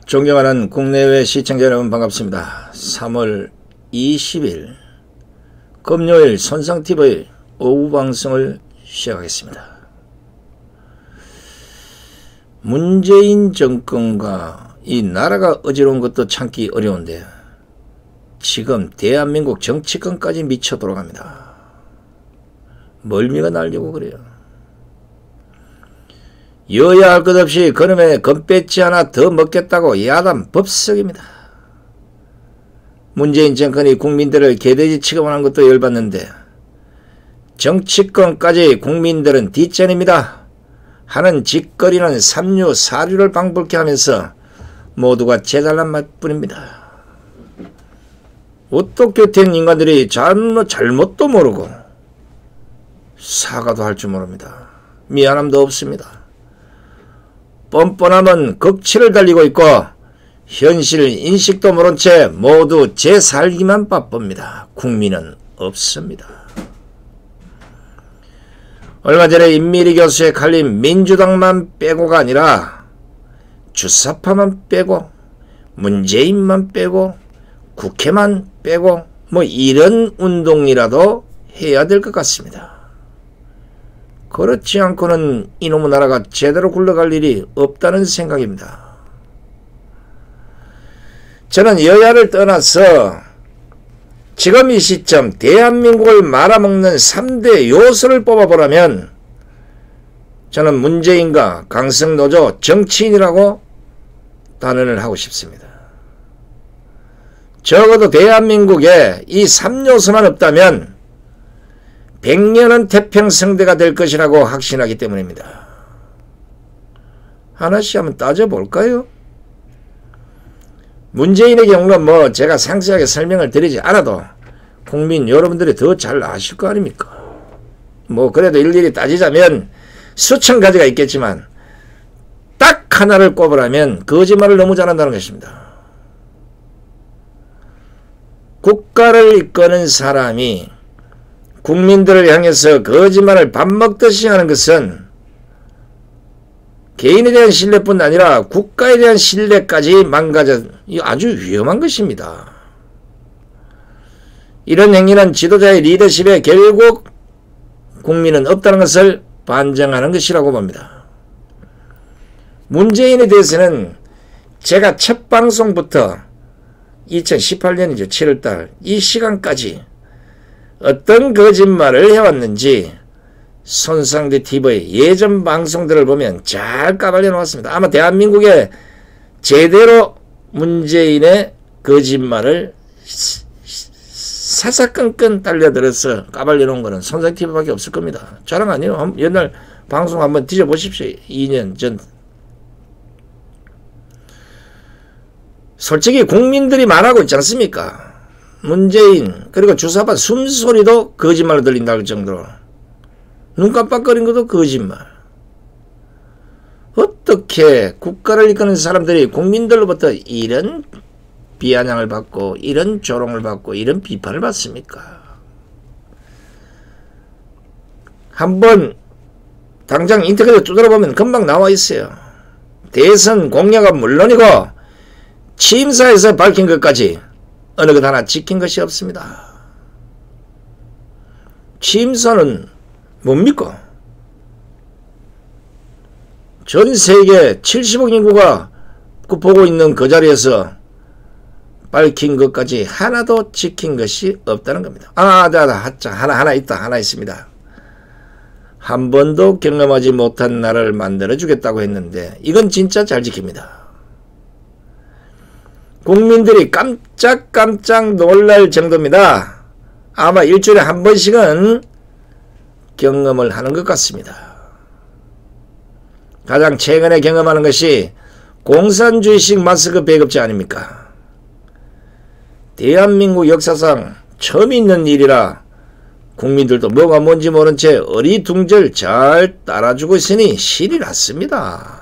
존경하는 국내외 시청자 여러분 반갑습니다. 3월 20일 금요일 선상TV 오후 방송을 시작하겠습니다. 문재인 정권과 이 나라가 어지러운 것도 참기 어려운데 지금 대한민국 정치권까지 미쳐 돌아갑니다. 멀미가 나려고 그래요. 여야 할 것 없이 그놈의 건배지 하나 더 먹겠다고 야단 법석입니다. 문재인 정권이 국민들을 개돼지 취급하는 것도 열받는데 정치권까지 국민들은 뒷전입니다 하는 짓거리는 삼류 사류를 방불케 하면서 모두가 재잘난 맛뿐입니다. 어떻게 된 인간들이 잘못도 모르고 사과도 할 줄 모릅니다. 미안함도 없습니다. 뻔뻔하면 극치를 달리고 있고 현실 인식도 모른 채 모두 제 살기만 바쁩니다. 국민은 없습니다. 얼마 전에 임미리 교수의 칼림 민주당만 빼고가 아니라 주사파만 빼고 문재인만 빼고 국회만 빼고 뭐 이런 운동이라도 해야 될 것 같습니다. 그렇지 않고는 이놈의 나라가 제대로 굴러갈 일이 없다는 생각입니다. 저는 여야를 떠나서 지금 이 시점 대한민국을 말아먹는 3대 요소를 뽑아보라면 저는 문재인과 강성노조 정치인이라고 단언을 하고 싶습니다. 적어도 대한민국에 이 3요소만 없다면 100년은 태평성대가 될 것이라고 확신하기 때문입니다. 하나씩 한번 따져볼까요? 문재인의 경우는 뭐 제가 상세하게 설명을 드리지 않아도 국민 여러분들이 더 잘 아실 거 아닙니까? 뭐 그래도 일일이 따지자면 수천 가지가 있겠지만 딱 하나를 꼽으라면 거짓말을 너무 잘한다는 것입니다. 국가를 이끄는 사람이 국민들을 향해서 거짓말을 밥 먹듯이 하는 것은 개인에 대한 신뢰뿐 아니라 국가에 대한 신뢰까지 망가져 아주 위험한 것입니다. 이런 행위는 지도자의 리더십에 결국 국민은 없다는 것을 반증하는 것이라고 봅니다. 문재인에 대해서는 제가 첫 방송부터 2018년이죠. 7월달 이 시간까지 어떤 거짓말을 해왔는지 손상대TV의 예전 방송들을 보면 잘 까발려 놓았습니다. 아마 대한민국에 제대로 문재인의 거짓말을 사사건건 달려들어서 까발려 놓은 거는 손상TV밖에 없을 겁니다. 자랑 아니에요. 옛날 방송 한번 뒤져보십시오. 2년 전. 솔직히 국민들이 말하고 있지 않습니까? 문재인 그리고 주사파 숨소리도 거짓말로 들린다 할 정도로 눈 깜빡거린 것도 거짓말. 어떻게 국가를 이끄는 사람들이 국민들로부터 이런 비아냥을 받고 이런 조롱을 받고 이런 비판을 받습니까? 한번 당장 인터넷에 두드려보면 금방 나와 있어요. 대선 공약은 물론이고 취임사에서 밝힌 것까지 어느 것 하나 지킨 것이 없습니다. 취임사는 뭡니까? 전 세계 70억 인구가 보고 있는 그 자리에서 밝힌 것까지 하나도 지킨 것이 없다는 겁니다. 하나 있다. 하나 있습니다. 한 번도 경험하지 못한 나라를 만들어주겠다고 했는데 이건 진짜 잘 지킵니다. 국민들이 깜짝깜짝 놀랄 정도입니다. 아마 일주일에 한 번씩은 경험을 하는 것 같습니다. 가장 최근에 경험하는 것이 공산주의식 마스크 배급제 아닙니까? 대한민국 역사상 처음 있는 일이라 국민들도 뭐가 뭔지 모른 채 어리둥절 잘 따라주고 있으니 실이 났습니다.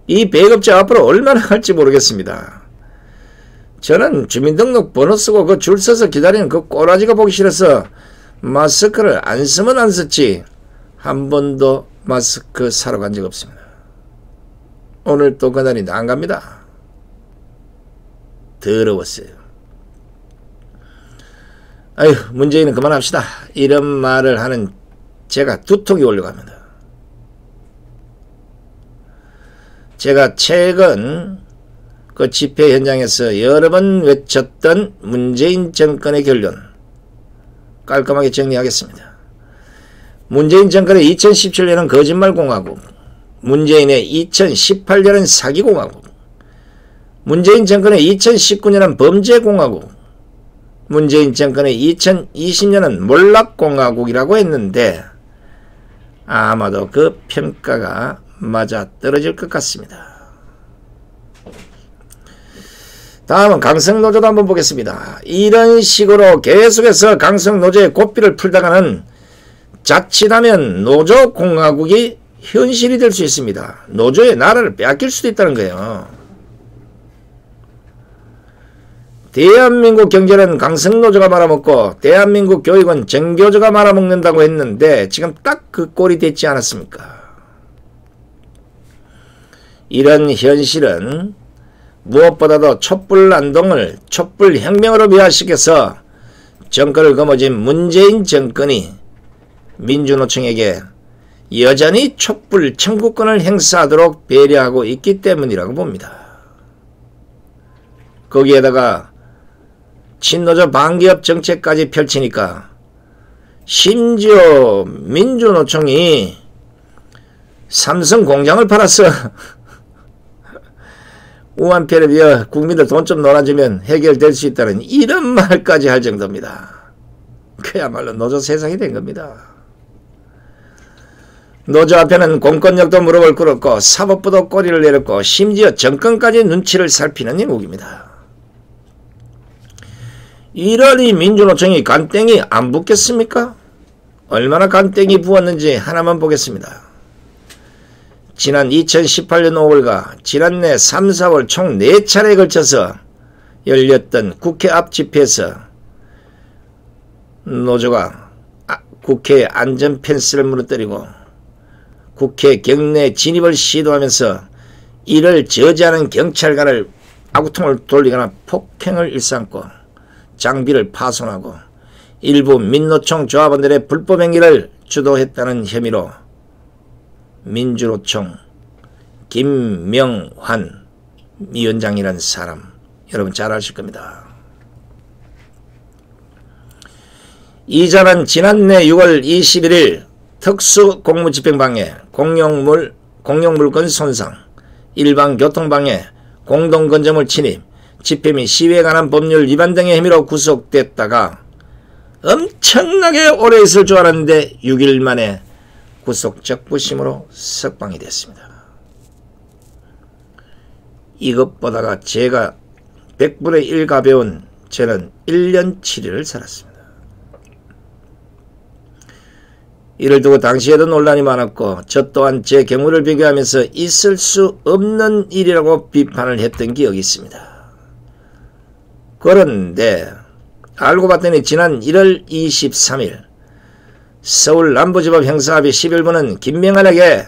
이 배급제 앞으로 얼마나 할지 모르겠습니다. 저는 주민등록번호 쓰고 그 줄 서서 기다리는 그 꼬라지가 보기 싫어서 마스크를 안 쓰면 안 썼지 한 번도 마스크 사러 간 적 없습니다. 오늘 또 그날이 안 갑니다. 더러웠어요. 아휴, 문재인은 그만합시다. 이런 말을 하는 제가 두통이 올라갑니다. 제가 최근 그 집회 현장에서 여러 번 외쳤던 문재인 정권의 결론 깔끔하게 정리하겠습니다. 문재인 정권의 2017년은 거짓말공화국, 문재인의 2018년은 사기공화국, 문재인 정권의 2019년은 범죄공화국, 문재인 정권의 2020년은 몰락공화국이라고 했는데 아마도 그 평가가 맞아 떨어질 것 같습니다. 다음은 강성노조도 한번 보겠습니다. 이런 식으로 계속해서 강성노조의 고삐를 풀다가는 자칫하면 노조공화국이 현실이 될 수 있습니다. 노조의 나라를 빼앗길 수도 있다는 거예요. 대한민국 경제는 강성노조가 말아먹고 대한민국 교육은 정교조가 말아먹는다고 했는데 지금 딱 그 꼴이 됐지 않았습니까? 이런 현실은 무엇보다도 촛불난동을 촛불혁명으로 미화시켜서 정권을 거머쥔 문재인 정권이 민주노총에게 여전히 촛불 청구권을 행사하도록 배려하고 있기 때문이라고 봅니다. 거기에다가 친노조 반기업 정책까지 펼치니까 심지어 민주노총이 삼성 공장을 팔았어. 우한폐렴이여 국민들 돈 좀 놀아주면 해결될 수 있다는 이런 말까지 할 정도입니다. 그야말로 노조 세상이 된 겁니다. 노조 앞에는 공권력도 무릎을 꿇었고 사법부도 꼬리를 내렸고 심지어 정권까지 눈치를 살피는 형국입니다. 이러니 민주노총이 간땡이 안 붓겠습니까? 얼마나 간땡이 부었는지 하나만 보겠습니다. 지난 2018년 5월과 지난해 3, 4월 총 4차례에 걸쳐서 열렸던 국회 앞 집회에서 노조가 국회의 안전 펜스를 무너뜨리고 국회 경내 진입을 시도하면서 이를 저지하는 경찰관을 아구통을 돌리거나 폭행을 일삼고 장비를 파손하고 일부 민노총 조합원들의 불법 행위를 주도했다는 혐의로 민주노총 김명환 위원장이라는 사람 여러분 잘 아실 겁니다. 이자는 지난해 6월 21일 특수공무집행방해, 공용물건 손상, 일반교통방해, 공동건조물 침입, 집회 및 시위에 관한 법률 위반 등의 혐의로 구속됐다가 엄청나게 오래 있을 줄 알았는데 6일 만에 구속 적부심으로 석방이 됐습니다. 이것보다가 제가 100분의 1 가벼운 저는 1년 7일을 살았습니다. 이를 두고 당시에도 논란이 많았고 저 또한 제 경우를 비교하면서 있을 수 없는 일이라고 비판을 했던 기억이 있습니다. 그런데 알고 봤더니 지난 1월 23일 서울 남부지법 형사합의 11부는 김명환에게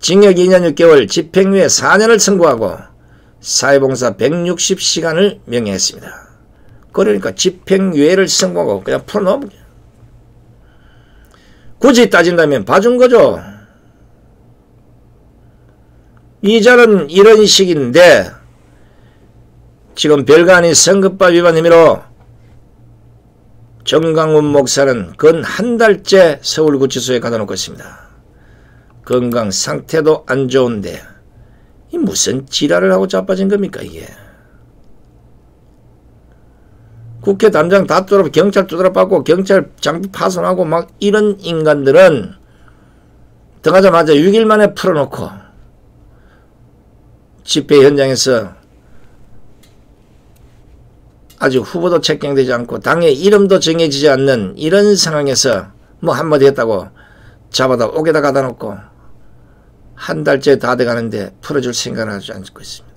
징역 2년 6개월 집행유예 4년을 선고하고 사회봉사 160시간을 명령했습니다. 그러니까 집행유예를 선고하고 그냥 풀어놓으면 굳이 따진다면 봐준 거죠. 이자는 이런 식인데 지금 별거 아닌 선거법 위반 혐의로 정강훈 목사는 근 한 달째 서울구치소에 가다 놓고 있습니다. 건강 상태도 안 좋은데 이 무슨 지랄을 하고 자빠진 겁니까 이게. 국회 담장 다 뚫어 경찰 두드려 받고 경찰 장비 파손하고 막 이런 인간들은 들어가자마자 6일 만에 풀어놓고 집회 현장에서 아직 후보도 책정되지 않고 당의 이름도 정해지지 않는 이런 상황에서 뭐 한마디 했다고 잡아다 옥에다 가다 놓고 한 달째 다 돼가는데 풀어줄 생각을 하지 않고 있습니다.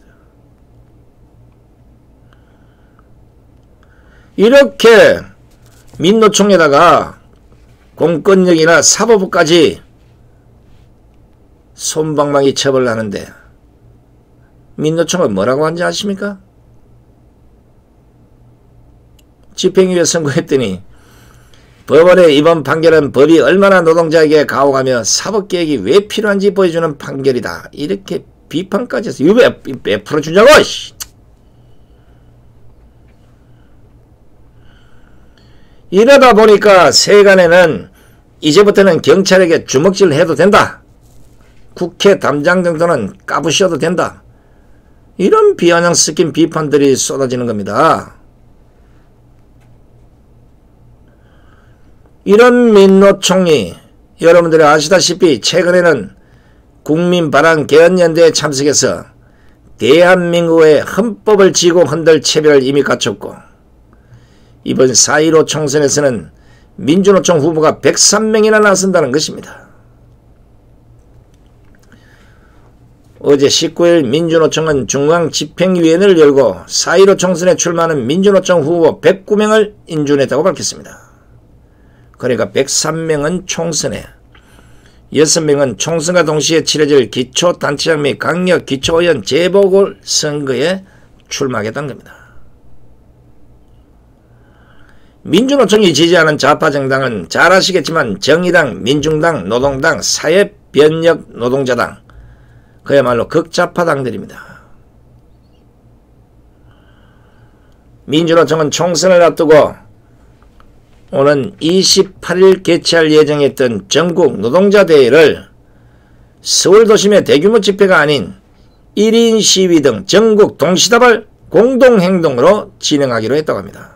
이렇게 민노총에다가 공권력이나 사법부까지 솜방망이 처벌을 하는데 민노총은 뭐라고 한지 아십니까? 집행유예 선고했더니 법원의 이번 판결은 법이 얼마나 노동자에게 가혹하며 사법개혁이 왜 필요한지 보여주는 판결이다. 이렇게 비판까지 해서 이거 왜 풀어주냐고! 이러다 보니까 세간에는 이제부터는 경찰에게 주먹질 해도 된다. 국회 담장 정도는 까부셔도 된다. 이런 비아냥 섞인 비판들이 쏟아지는 겁니다. 이런 민노총이 여러분들이 아시다시피 최근에는 국민바람개헌연대에 참석해서 대한민국의 헌법을 지고 흔들 체면을 이미 갖췄고 이번 4.15 총선에서는 민주노총 후보가 103명이나 나선다는 것입니다. 어제 19일 민주노총은 중앙집행위원회를 열고 4.15 총선에 출마하는 민주노총 후보 109명을 인준했다고 밝혔습니다. 그러니까 103명은 총선에, 6명은 총선과 동시에 치러질 기초단체장 및 강력 기초의원 재보궐선거에 출마하겠다는 겁니다. 민주노총이 지지하는 좌파정당은 잘 아시겠지만 정의당, 민중당, 노동당, 사회변혁노동자당, 그야말로 극좌파당들입니다. 민주노총은 총선을 앞두고 오는 28일 개최할 예정했던 전국 노동자대회를 서울 도심의 대규모 집회가 아닌 1인 시위 등 전국 동시다발 공동행동으로 진행하기로 했다고 합니다.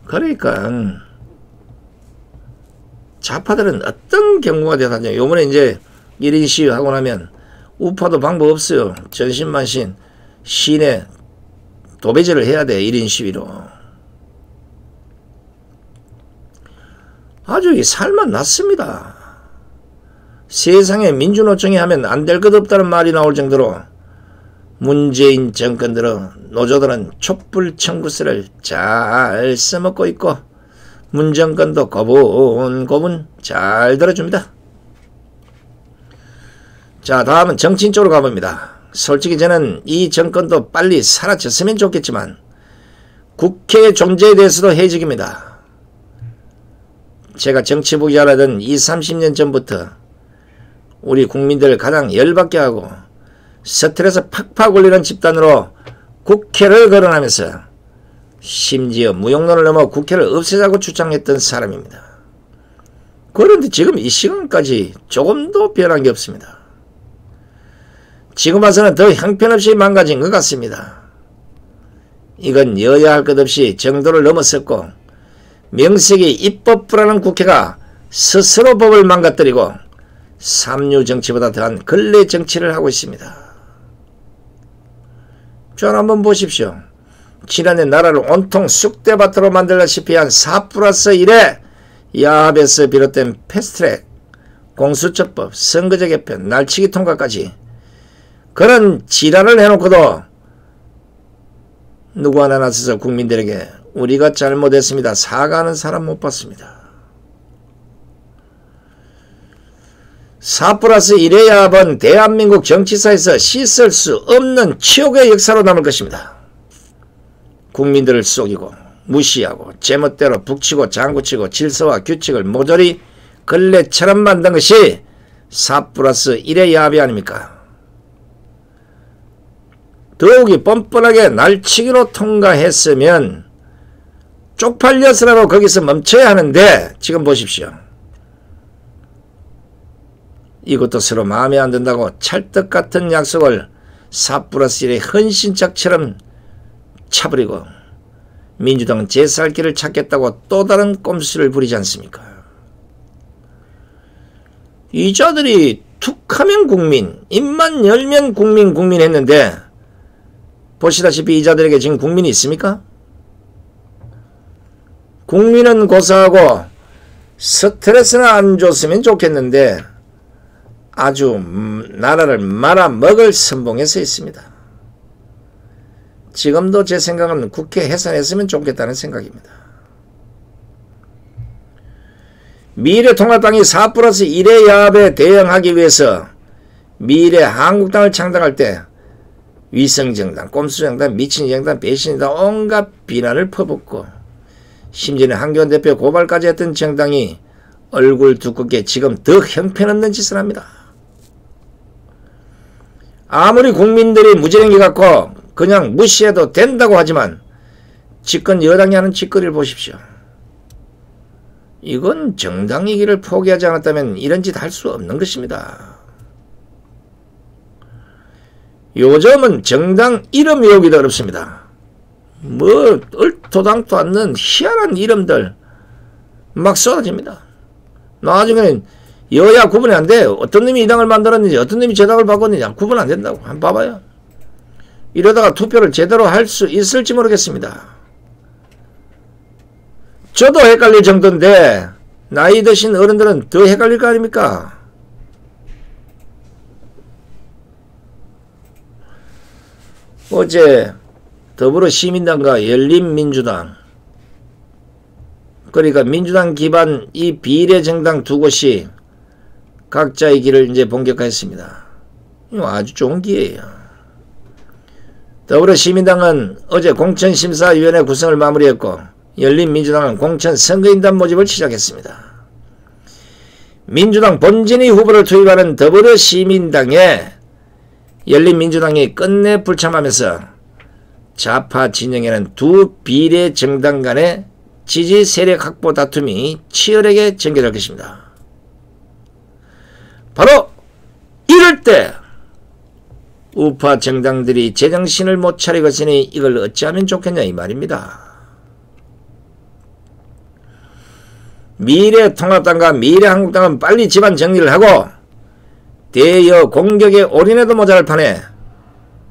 그러니까 좌파들은 어떤 경우가 되다냐. 요번에 이제 1인 시위하고 나면 우파도 방법 없어요. 전신만신 시내 도배제를 해야 돼. 1인 시위로. 아주 살만 났습니다. 세상에 민주노총이 하면 안 될 것 없다는 말이 나올 정도로 문재인 정권 들어 노조들은 촛불 청구세를 잘 써먹고 있고 문정권도 고분고분 잘 들어줍니다. 자, 다음은 정치인 쪽으로 가봅니다. 솔직히 저는 이 정권도 빨리 사라졌으면 좋겠지만 국회의 존재에 대해서도 해직입니다. 제가 정치부 기자라던 20-30년 전부터 우리 국민들을 가장 열받게 하고 스트레스 팍팍 올리는 집단으로 국회를 거론하면서 심지어 무용론을 넘어 국회를 없애자고 주장했던 사람입니다. 그런데 지금 이 시간까지 조금도 변한 게 없습니다. 지금 와서는 더 형편없이 망가진 것 같습니다. 이건 여야 할 것 없이 정도를 넘어섰고 명색이 입법부라는 국회가 스스로 법을 망가뜨리고 삼류 정치보다 더한 근래 정치를 하고 있습니다. 전 한번 보십시오. 지난해 나라를 온통 쑥대밭으로 만들다시피 한 4+1의 야합에서 비롯된 패스트트랙, 공수처법, 선거제 개편, 날치기 통과까지 그런 지랄을 해놓고도 누구 하나 나서서 국민들에게 우리가 잘못했습니다. 사과하는 사람 못 봤습니다. 4+1의 야합은 대한민국 정치사에서 씻을 수 없는 치욕의 역사로 남을 것입니다. 국민들을 속이고 무시하고 제멋대로 북치고 장구치고 질서와 규칙을 모조리 걸레처럼 만든 것이 4+1의 야합이 아닙니까? 더욱이 뻔뻔하게 날치기로 통과했으면 쪽팔려서라도 거기서 멈춰야 하는데 지금 보십시오. 이것도 서로 마음에 안 든다고 찰떡같은 약속을 4+1의 헌신짝처럼 차버리고 민주당은 제살길을 찾겠다고 또 다른 꼼수를 부리지 않습니까? 이 자들이 툭하면 국민, 입만 열면 국민 했는데 보시다시피 이 자들에게 지금 국민이 있습니까? 국민은 고사하고 스트레스는 안 줬으면 좋겠는데 아주 나라를 말아먹을 선봉에 서 있습니다. 지금도 제 생각은 국회 해산했으면 좋겠다는 생각입니다. 미래통합당이 4+1의 야합에 대응하기 위해서 미래한국당을 창당할 때 위성정당, 꼼수정당, 미친정당, 배신정당 온갖 비난을 퍼붓고 심지어는 한교안 대표 고발까지 했던 정당이 얼굴 두껍게 지금 더 형편없는 짓을 합니다. 아무리 국민들이 무지랭이 갖고 그냥 무시해도 된다고 하지만 집권 여당이 하는 짓거리를 보십시오. 이건 정당이기를 포기하지 않았다면 이런 짓 할 수 없는 것입니다. 요즘은 정당 이름 외우기도 어렵습니다. 뭐 얼토당토 않는 희한한 이름들 막 쏟아집니다. 나중에는 여야 구분이 안 돼. 어떤 놈이 이 당을 만들었는지 어떤 놈이 저 당을 바꿨는지 구분 안 된다고. 한번 봐봐요. 이러다가 투표를 제대로 할 수 있을지 모르겠습니다. 저도 헷갈릴 정도인데 나이 드신 어른들은 더 헷갈릴 거 아닙니까? 어제 더불어시민당과 열린민주당, 그러니까 민주당 기반 이 비례정당 두 곳이 각자의 길을 이제 본격화했습니다. 이거 아주 좋은 기회예요. 더불어시민당은 어제 공천심사위원회 구성을 마무리했고 열린민주당은 공천선거인단 모집을 시작했습니다. 민주당 본진이 후보를 투입하는 더불어시민당에 열린민주당이 끝내 불참하면서 좌파 진영에는 두 비례정당 간의 지지 세력 확보 다툼이 치열하게 전개될 것입니다. 바로 이럴 때 우파 정당들이 제정신을 못 차리고 있으니 이걸 어찌하면 좋겠냐 이 말입니다. 미래통합당과 미래한국당은 빨리 집안 정리를 하고 대여 공격에 올인해도 모자랄 판에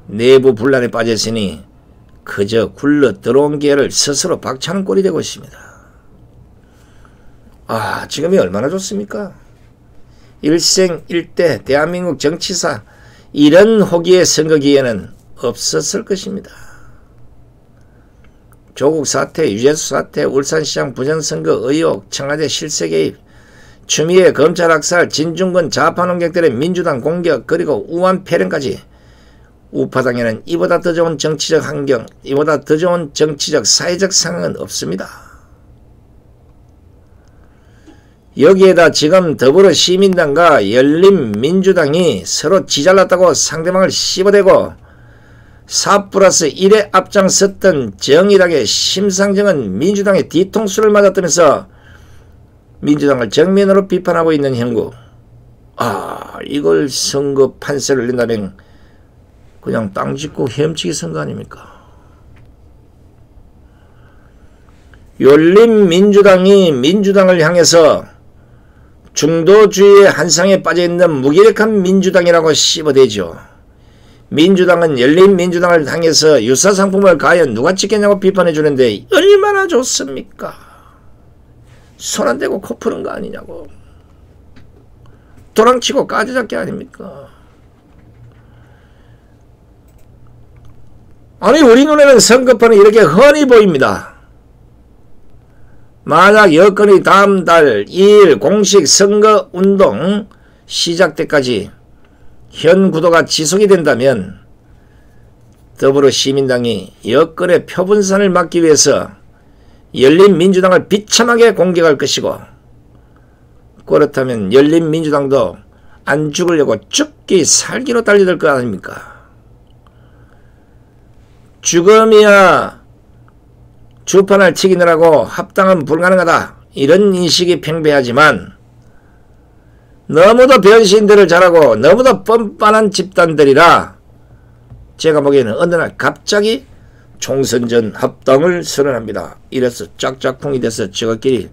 내부 분란에 빠졌으니 그저 굴러 들어온 기회를 스스로 박차는 꼴이 되고 있습니다. 아, 지금이 얼마나 좋습니까? 일생일대 대한민국 정치사 이런 호기의 선거 기회는 없었을 것입니다. 조국 사태, 유재수 사태, 울산시장 부정선거 의혹, 청와대 실세 개입, 추미애 검찰 학살, 진중권 좌파 농객들의 민주당 공격, 그리고 우한 폐렴까지 우파당에는 이보다 더 좋은 정치적 환경, 이보다 더 좋은 정치적 사회적 상황은 없습니다. 여기에다 지금 더불어시민당과 열린민주당이 서로 지잘났다고 상대방을 씹어대고 4+1에 앞장섰던 정의당의 심상정은 민주당의 뒤통수를 맞았다면서 민주당을 정면으로 비판하고 있는 형국. 아, 이걸 선거 판세를 낸다면 그냥 땅 짓고 헤엄치기 선거 아닙니까? 열린민주당이 민주당을 향해서 중도주의의 한상에 빠져있는 무기력한 민주당이라고 씹어대죠. 민주당은 열린민주당을 향해서 유사상품을 과연 누가 찍겠냐고 비판해 주는데 얼마나 좋습니까? 손 안 대고 코 푸는 거 아니냐고. 도랑치고 까지잡기 아닙니까? 아니 우리 눈에는 선거판이 이렇게 훤히 보입니다. 만약 여건이 다음 달 2일 공식 선거운동 시작 때까지 현 구도가 지속이 된다면 더불어시민당이 여권의 표분산을 막기 위해서 열린민주당을 비참하게 공격할 것이고, 그렇다면 열린민주당도 안 죽으려고 죽기 살기로 달려들 거 아닙니까? 죽음이야 주판을 튀기느라고 합당은 불가능하다 이런 인식이 팽배하지만 너무도 변신들을 잘하고 너무도 뻔뻔한 집단들이라 제가 보기에는 어느 날 갑자기 총선 전 합당을 선언합니다. 이래서 짝짝꿍이 돼서 저것끼리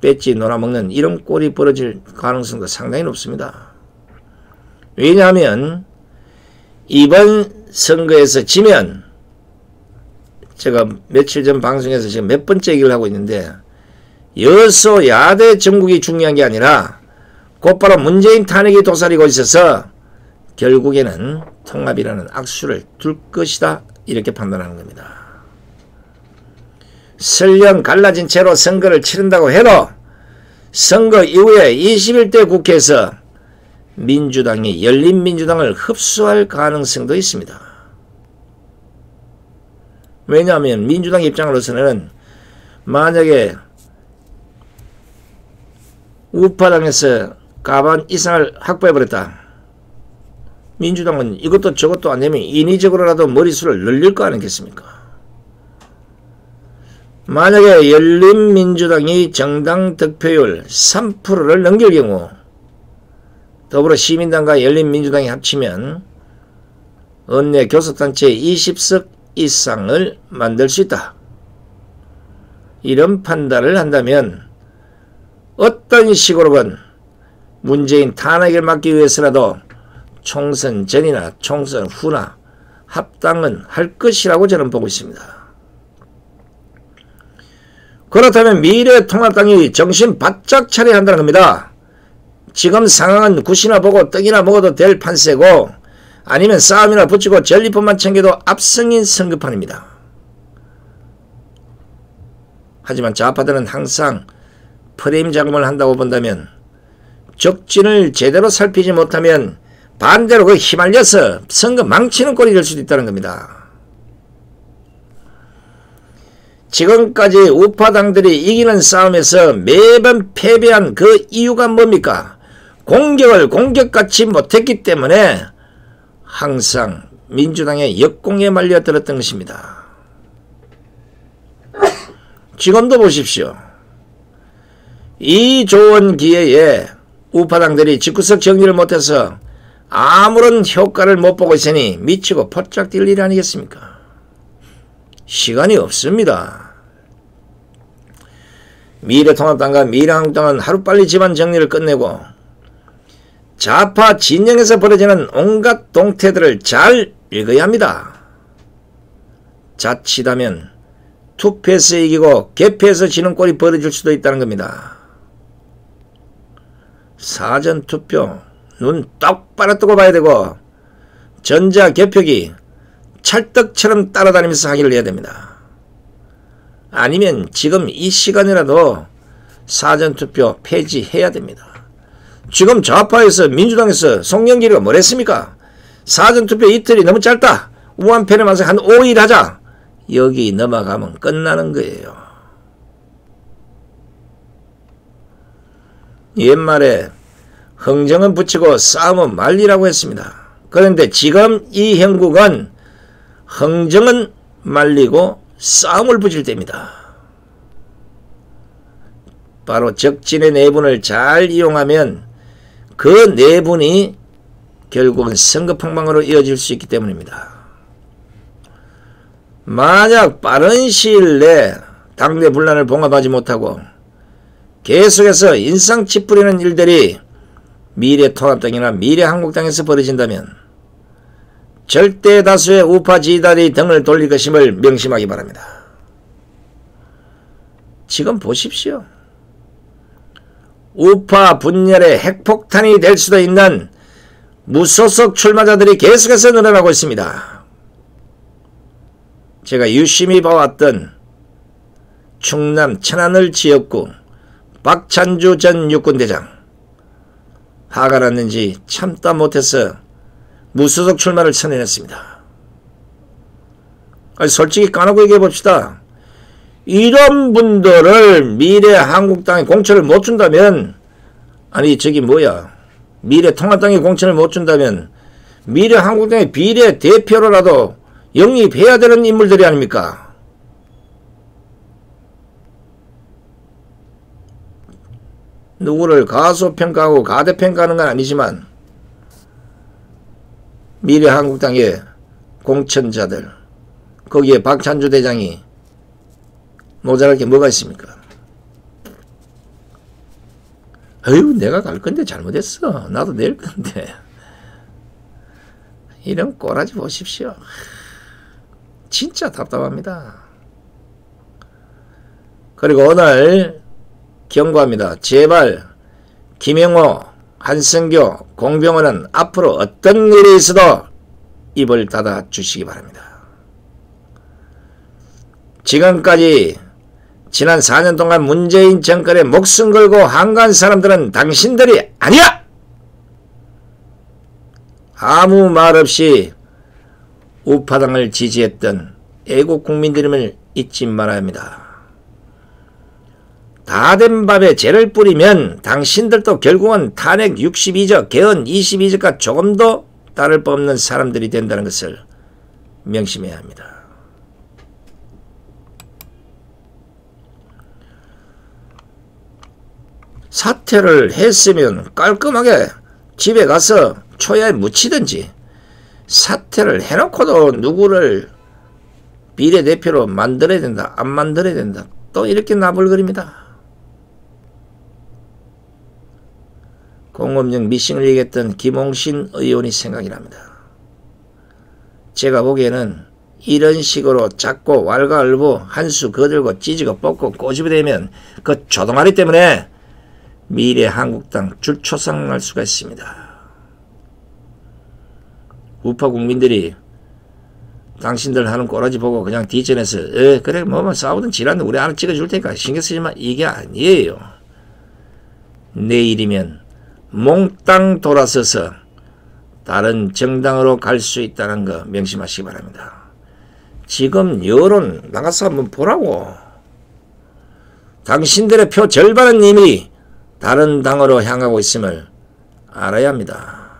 배지 놀아먹는 이런 꼴이 벌어질 가능성도 상당히 높습니다. 왜냐하면 이번 선거에서 지면, 제가 며칠 전 방송에서 지금 몇 번째 얘기를 하고 있는데, 여소야대 정국이 중요한 게 아니라 곧바로 문재인 탄핵이 도사리고 있어서 결국에는 통합이라는 악수를 둘 것이다 이렇게 판단하는 겁니다. 설령 갈라진 채로 선거를 치른다고 해도 선거 이후에 21대 국회에서 민주당이 열린민주당을 흡수할 가능성도 있습니다. 왜냐하면 민주당 입장으로서는 만약에 우파당에서 과반 이상을 확보해버렸다. 민주당은 이것도 저것도 안 되면 인위적으로라도 머릿수를 늘릴 거 아니겠습니까? 만약에 열린민주당이 정당 득표율 3%를 넘길 경우 더불어시민당과 열린민주당이 합치면 원내 교섭단체 20석 이상을 만들 수 있다. 이런 판단을 한다면 어떤 식으로건 문재인 탄핵을 막기 위해서라도 총선 전이나 총선 후나 합당은 할 것이라고 저는 보고 있습니다. 그렇다면 미래통합당이 정신 바짝 차려야 한다는 겁니다. 지금 상황은 굿이나 보고 떡이나 먹어도 될 판세고 아니면 싸움이나 붙이고 전리품만 챙겨도 압승인 선거판입니다. 하지만 좌파들은 항상 프레임 작업을 한다고 본다면 적진을 제대로 살피지 못하면 반대로 그 휘말려서 선거 망치는 꼴이 될 수도 있다는 겁니다. 지금까지 우파당들이 이기는 싸움에서 매번 패배한 그 이유가 뭡니까? 공격을 공격같이 못했기 때문에 항상 민주당의 역공에 말려들었던 것입니다. 지금도 보십시오. 이 좋은 기회에 우파당들이 집구석 정리를 못해서 아무런 효과를 못 보고 있으니 미치고 포짝 뛸 일 아니겠습니까? 시간이 없습니다. 미래통합당과 미래한국당은 하루빨리 집안 정리를 끝내고 좌파 진영에서 벌어지는 온갖 동태들을 잘 읽어야 합니다. 자칫하면 투표에서 이기고 개표에서 지는 꼴이 벌어질 수도 있다는 겁니다. 사전투표 눈 똑바로 뜨고 봐야 되고 전자개표기 찰떡처럼 따라다니면서 하기를 해야 됩니다. 아니면 지금 이 시간이라도 사전투표 폐지해야 됩니다. 지금 좌파에서 민주당에서 송영길이가 뭐랬습니까? 사전투표 이틀이 너무 짧다. 우한편에 와서 한 5일 하자. 여기 넘어가면 끝나는 거예요. 옛말에 흥정은 붙이고 싸움은 말리라고 했습니다. 그런데 지금 이 형국은 흥정은 말리고 싸움을 붙일 때입니다. 바로 적진의 내분을 잘 이용하면 그 내분이 결국은 선거팽방으로 이어질 수 있기 때문입니다. 만약 빠른 시일 내에 당내 분란을 봉합하지 못하고 계속해서 인상 찌푸리는 일들이 미래통합당이나 미래한국당에서 벌어진다면 절대 다수의 우파 지지자들이 등을 돌릴 것임을 명심하기 바랍니다. 지금 보십시오. 우파 분열의 핵폭탄이 될 수도 있는 무소속 출마자들이 계속해서 늘어나고 있습니다. 제가 유심히 봐왔던 충남 천안을 지역구 박찬주 전 육군대장, 화가 났는지 참다 못해서 무소속 출마를 선언했습니다. 솔직히 까놓고 얘기해봅시다. 이런 분들을 미래한국당에 공천을 못 준다면, 아니 저기 뭐야, 미래통합당에 공천을 못 준다면 미래한국당의 비례대표로라도 영입해야 되는 인물들이 아닙니까? 누구를 가소평가하고 가대평가하는 건 아니지만 미래한국당의 공천자들, 거기에 박찬주 대장이 모자랄 게 뭐가 있습니까? 어휴, 내가 갈 건데 잘못했어. 나도 낼 건데. 이런 꼬라지 보십시오. 진짜 답답합니다. 그리고 오늘 경고합니다. 제발 김영호, 한승교, 공병호는 앞으로 어떤 일이 있어도 입을 닫아 주시기 바랍니다. 지금까지 지난 4년 동안 문재인 정권에 목숨 걸고 항거한 사람들은 당신들이 아니야! 아무 말 없이 우파당을 지지했던 애국 국민들임을 잊지 말아야 합니다. 다 된 밥에 재를 뿌리면 당신들도 결국은 탄핵 62적, 개헌 22적과 조금도 다를 바 없는 사람들이 된다는 것을 명심해야 합니다. 사퇴를 했으면 깔끔하게 집에 가서 초야에 묻히든지, 사퇴를 해놓고도 누구를 비례대표로 만들어야 된다, 안 만들어야 된다, 또 이렇게 나불거립니다. 공업용 미싱을 얘기했던 김홍신 의원이 생각이 납니다. 제가 보기에는 이런 식으로 자꾸 왈가왈부 한수 거들고 찢고 뽑고 꼬집어대면 그 조동아리 때문에 미래 한국당 줄초상 날 수가 있습니다. 우파 국민들이 당신들 하는 꼬라지 보고 그냥 뒷전에서 그래 뭐 싸우든 지랄든 우리 하나 찍어줄 테니까 신경 쓰지 마, 이게 아니에요. 내일이면 몽땅 돌아서서 다른 정당으로 갈 수 있다는 거 명심하시기 바랍니다. 지금 여론 나가서 한번 보라고. 당신들의 표 절반은 이미 다른 당으로 향하고 있음을 알아야 합니다.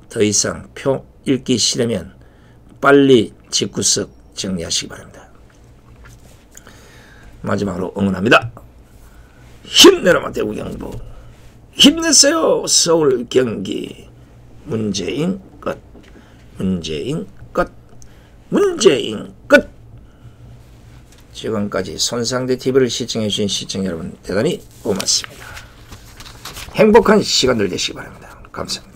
더 이상 표 읽기 싫으면 빨리 집구석 정리하시기 바랍니다. 마지막으로 응원합니다. 힘내라 대구 경북. 힘내세요 서울 경기. 문재인 끝. 문재인 끝. 문재인 끝. 지금까지 손상대 TV를 시청해 주신 시청자 여러분 대단히 고맙습니다. 행복한 시간들 되시기 바랍니다. 감사합니다.